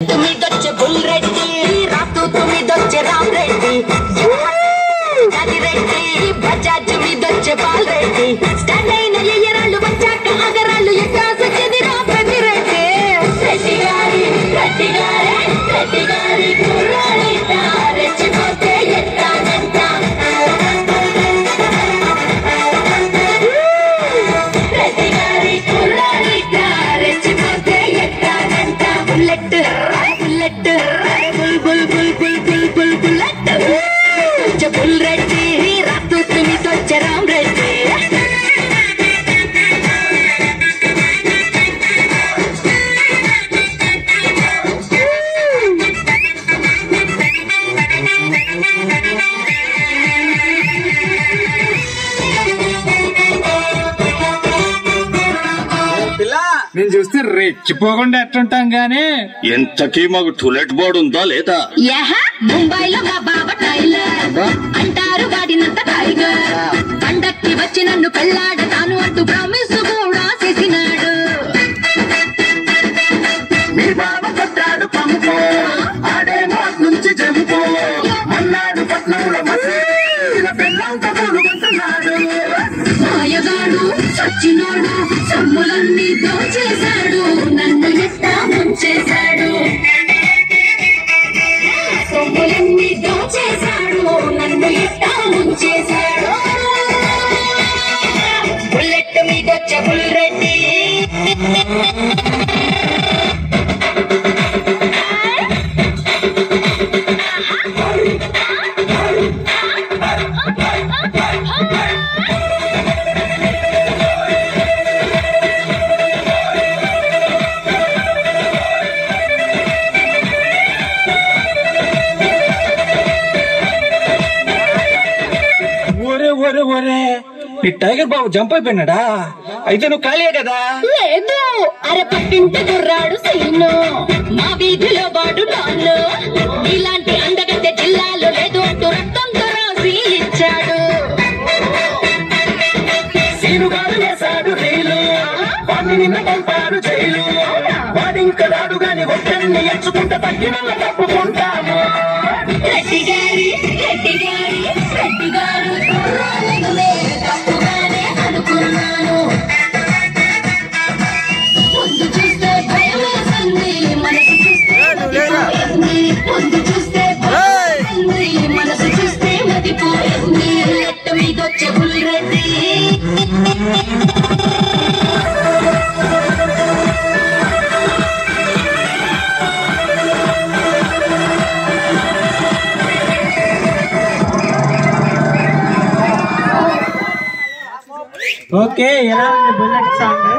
తుమ్మిదొచ్చే bull Reddy రాతు తుమ్మిదొచ్చే రామ్ రెడ్డి రెడ్డి బజాజ్ మీదొచ్చే బాల్ రెడ్డి స్టాండ్ అయిన ఎయ్యరాళ్ళు వచ్చాక అగరాళ్ళు ఎక్కాస చెదిరా పెద్ది రెడ్డి రెడ్డి గారి రెడ్డి గారి రెడ్డి గారి కుర్రాడిట రెచ్చిపోతే ఎట్టానంట రెడ్డి గారి కుర్రాడిట రెచ్చిపోతే ఎట్టానంట bullet bullet bull bull bull bull bull bull bullet bull Reddy రాతు తుమ్మిదొచ్చే రామ్ రెడ్డి నేను చూస్తే రెచ్చిపోకుండా ఎట్టుంటాం గానీ ఎంతకీ మాకు టూలెట్ బోర్డు ఉందా లేదా? ముంబైలో మా బాబా టైలర్ అంటారు వాడినంత టైగర్ పండక్కి వచ్చి నన్ను పెళ్ళాడతాను అంటూ ప్రామిస్ కూడా చేసినాడు మీ బాబా కొట్టాడు పంపు ఆడే నుంచి జంపు మన్నాడు పట్నంలో పెళ్ళంతా కొనుగొంటున్నాడు మాయగాడు చచ్చినోడు సొమ్ములన్నీ దోచేశాడు నన్ను ఎట్టా ముంచేశాడు సొమ్ములన్నీ దోచేశాడు నన్ను ఎట్టా ముంచేశాడు బుల్లెట్ మీదొచ్చే బుల్ రెడ్డి ఈ టైగర్ బాబు జంప్ అయిపోయినాడా? అయితే నువ్వు ఖాళీయే కదా? లేదు అరే పట్టింటి గుర్రాడు సీను మా వీధిలో వాడు డాన్ను ఇలాంటి అందగత్తె జిల్లాలో లేదు అంటూ రక్తంతో రాసి ఇచ్చాడు సీనుగాడు వేశాడు రీలు వాడిని నిన్న పంపాడు జైలు వాడింక రాడు గాని ఒక్కడిని ఎంచుకుంటే తగ్గిన తప్పుకుంటాము రెడ్డి గారి రెడ్డి గారి రెడ్డి గారు తప్పుగానే అనుకున్నాను ముందు చూస్తే భయం వేసింది మనసు చూస్తే ముందు చూస్తే మనసు చూస్తే మతిపోయింది లెట్టు మీదొచ్చే బుల్ రెడ్డి ఓకే ఎలా ఉంది బుల్లెట్ సాంగ్?